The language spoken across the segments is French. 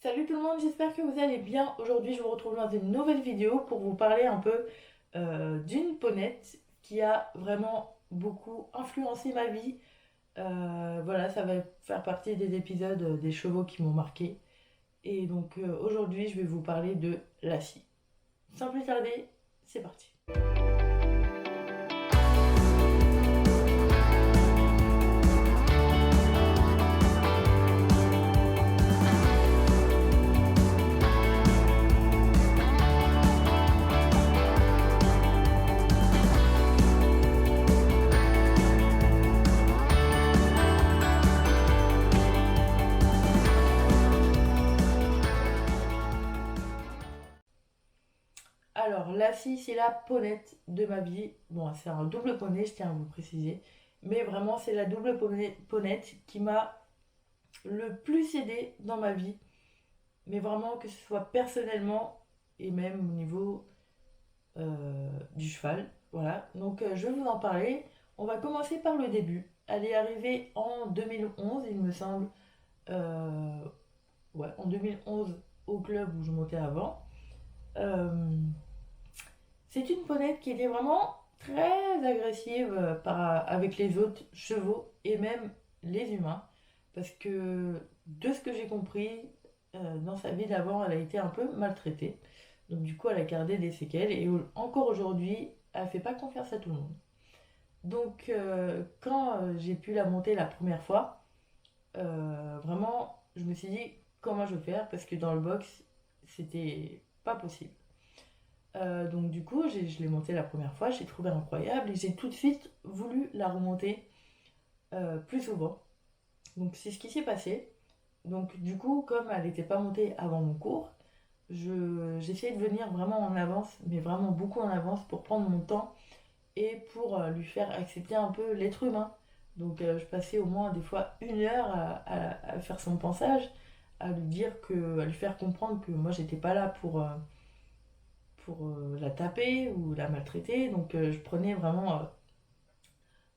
Salut tout le monde, j'espère que vous allez bien. Aujourd'hui, je vous retrouve dans une nouvelle vidéo pour vous parler un peu d'une ponette qui a vraiment beaucoup influencé ma vie. Voilà, ça va faire partie des épisodes des chevaux qui m'ont marqué. Et donc aujourd'hui, je vais vous parler de Lassie. Sans plus tarder, c'est parti. Alors, Lassie, c'est la ponette de ma vie. Bon, c'est un double poney, je tiens à vous préciser. Mais vraiment, c'est la double ponette qui m'a le plus aidé dans ma vie. Mais vraiment que ce soit personnellement et même au niveau du cheval. Voilà, donc je vais vous en parler. On va commencer par le début. Elle est arrivée en 2011, il me semble. Euh, ouais, en 2011 au club où je montais avant. Euh, c'est une ponette qui était vraiment très agressive avec les autres chevaux et même les humains. Parce que de ce que j'ai compris, dans sa vie d'avant, elle a été un peu maltraitée. Donc du coup, elle a gardé des séquelles et encore aujourd'hui, elle fait pas confiance à tout le monde. Donc quand j'ai pu la monter la première fois, vraiment, je me suis dit comment je vais faire parce que dans le box, c'était pas possible. Donc du coup, je l'ai montée la première fois, j'ai trouvé incroyable et j'ai tout de suite voulu la remonter plus souvent. Donc c'est ce qui s'est passé. Donc du coup, comme elle n'était pas montée avant mon cours, j'essayais de venir vraiment en avance, mais vraiment beaucoup en avance pour prendre mon temps et pour lui faire accepter un peu l'être humain. Donc je passais au moins des fois 1 heure à faire son passage, à lui dire que, à lui faire comprendre que moi j'étais pas là pour la taper ou la maltraiter. Donc je prenais vraiment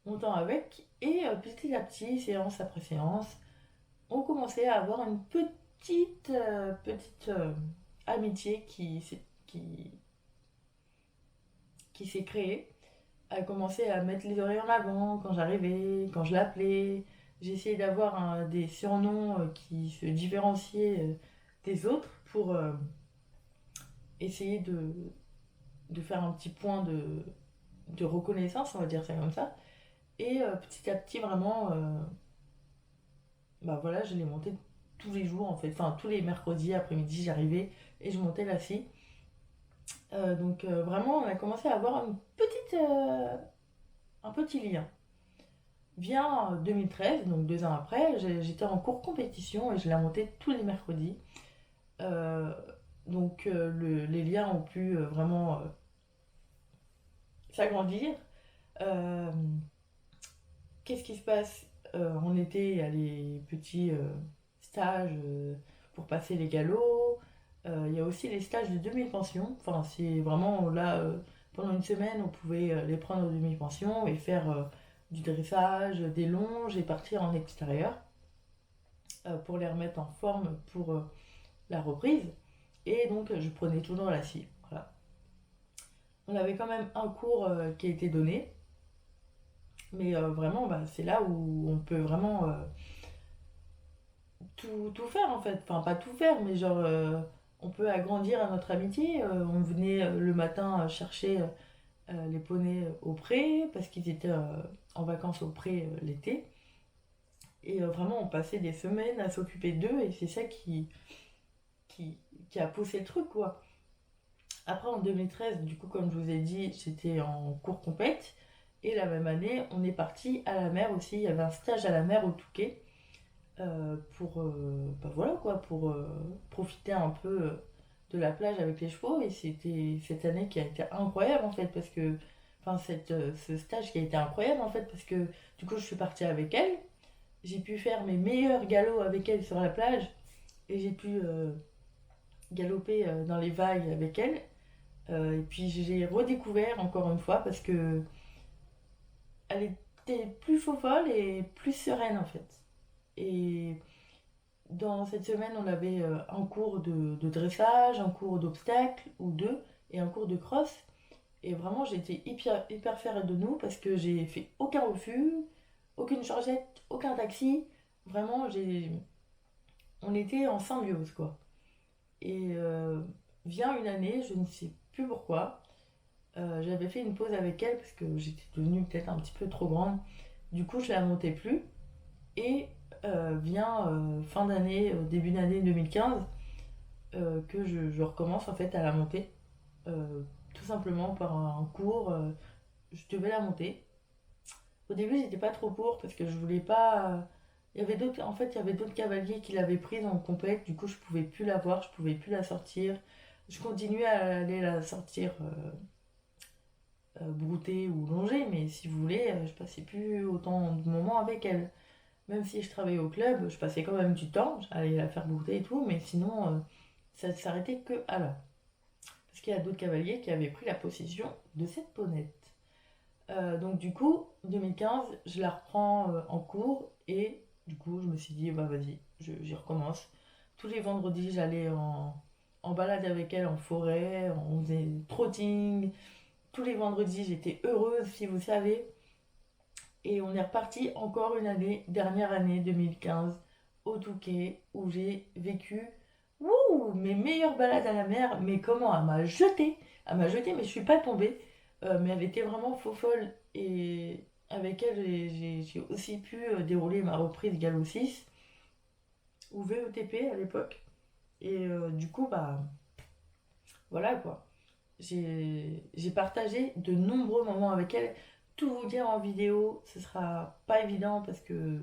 mon temps avec et petit à petit, séance après séance, on commençait à avoir une petite amitié qui s'est créée. Elle commençait à mettre les oreilles en avant quand j'arrivais, quand je l'appelais. J'ai essayé d'avoir des surnoms qui se différenciaient des autres pour essayer de faire un petit point de reconnaissance, on va dire ça comme ça. Et petit à petit, vraiment, bah voilà, je l'ai monté tous les jours en fait. Enfin, tous les mercredis après-midi, j'arrivais et je montais la scie. Donc vraiment, on a commencé à avoir un petit lien. Vient 2013, donc 2 ans après, j'étais en cours compétition et je l'ai monté tous les mercredis. Euh, donc les liens ont pu vraiment s'agrandir. Euh, Qu'est-ce qui se passe en été? Il y a les petits stages pour passer les galops. Il y a aussi les stages de demi-pension. Enfin, c'est vraiment là, pendant une semaine, on pouvait les prendre en demi-pension et faire du dressage, des longes et partir en extérieur pour les remettre en forme pour la reprise. Et donc, je prenais toujours la scie. Voilà. On avait quand même un cours qui a été donné, mais vraiment, bah, c'est là où on peut vraiment tout faire en fait. Enfin, pas tout faire, mais genre, on peut agrandir à notre amitié. On venait le matin chercher les poneys au pré, parce qu'ils étaient en vacances au pré l'été. Et vraiment, on passait des semaines à s'occuper d'eux, et c'est ça qui, qui a poussé le truc, quoi. Après, en 2013, du coup, comme je vous ai dit, j'étais en cours compète. Et la même année, on est parti à la mer aussi. Il y avait un stage à la mer au Touquet pour, bah voilà quoi, pour profiter un peu de la plage avec les chevaux. Et c'était cette année qui a été incroyable en fait, parce que, enfin, ce stage qui a été incroyable en fait, parce que du coup, je suis partie avec elle. J'ai pu faire mes meilleurs galops avec elle sur la plage et j'ai pu galoper dans les vagues avec elle. Et puis j'ai redécouvert encore une fois parce que elle était plus folle et plus sereine en fait. Et Dans cette semaine, on avait un cours de dressage, un cours d'obstacles ou deux, et un cours de cross. Et vraiment, j'ai été hyper fière de nous parce que j'ai fait aucun refus, aucune chargette, aucun taxi. Vraiment, on était en symbiose, quoi. Et vient une année, je ne sais plus pourquoi, j'avais fait une pause avec elle parce que j'étais devenue peut-être un petit peu trop grande. Du coup, je la montais plus. Et vient fin d'année, début d'année 2015, que je recommence en fait à la monter. Tout simplement par un cours, je devais la monter. Au début, j'étais pas trop pour parce que je voulais pas. Il y avait d'autres, en fait, il y avait d'autres cavaliers qui l'avaient prise en compète, du coup, je pouvais plus la voir, je pouvais plus la sortir. Je continuais à aller la sortir brouter ou longer, mais si vous voulez, je passais plus autant de moments avec elle. Même si je travaillais au club, je passais quand même du temps, j'allais la faire brouter et tout, mais sinon, ça ne s'arrêtait que à là. Parce qu'il y a d'autres cavaliers qui avaient pris la possession de cette ponette. Donc du coup, 2015, je la reprends en cours et du coup, je me suis dit, bah vas-y, j'y recommence. Tous les vendredis, j'allais en balade avec elle en forêt, on faisait trotting. Tous les vendredis, j'étais heureuse, si vous savez. Et on est reparti encore une année, dernière année 2015, au Touquet, où j'ai vécu mes meilleures balades à la mer. Mais comment elle m'a jeté. Elle m'a jeté, mais je suis pas tombée. Mais elle était vraiment faux folle. Et avec elle, j'ai aussi pu dérouler ma reprise Galop 6 ou VETP à l'époque. Et du coup, bah voilà quoi. J'ai partagé de nombreux moments avec elle. Tout vous dire en vidéo, ce sera pas évident parce que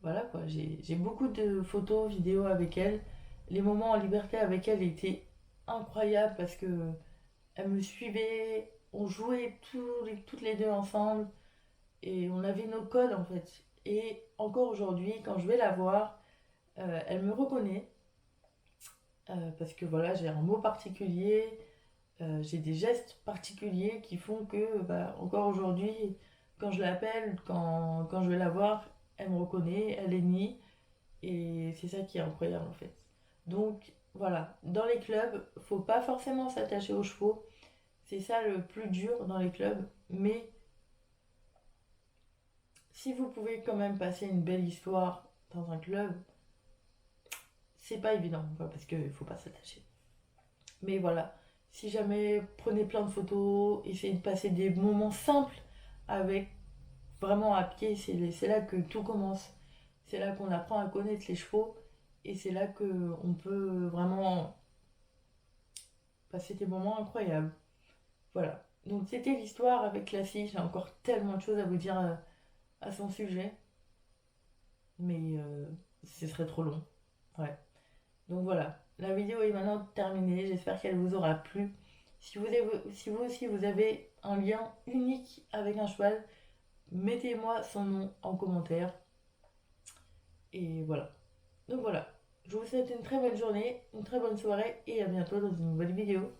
voilà quoi, j'ai beaucoup de photos, vidéos avec elle. Les moments en liberté avec elle étaient incroyables parce que elle me suivait, on jouait toutes les deux ensemble et on avait nos codes en fait. Et encore aujourd'hui, quand je vais la voir, elle me reconnaît parce que voilà, j'ai un mot particulier, j'ai des gestes particuliers qui font que, bah, encore aujourd'hui, quand je l'appelle, quand je vais la voir, elle me reconnaît, elle est née, et c'est ça qui est incroyable en fait. Donc voilà, dans les clubs, faut pas forcément s'attacher aux chevaux, c'est ça le plus dur dans les clubs, mais si vous pouvez quand même passer une belle histoire dans un club, c'est pas évident, quoi, parce qu'il faut pas s'attacher. Mais voilà, si jamais prenez plein de photos, essayez de passer des moments simples avec vraiment à pied, c'est là que tout commence. C'est là qu'on apprend à connaître les chevaux et c'est là que on peut vraiment passer des moments incroyables. Voilà. Donc c'était l'histoire avec la fille. J'ai encore tellement de choses à vous dire à son sujet, mais ce serait trop long. Ouais. Donc voilà. La vidéo est maintenant terminée. J'espère qu'elle vous aura plu. Si vous aussi vous avez un lien unique avec un cheval, mettez-moi son nom en commentaire. Et voilà. Donc voilà. Je vous souhaite une très bonne journée, une très bonne soirée et à bientôt dans une nouvelle vidéo.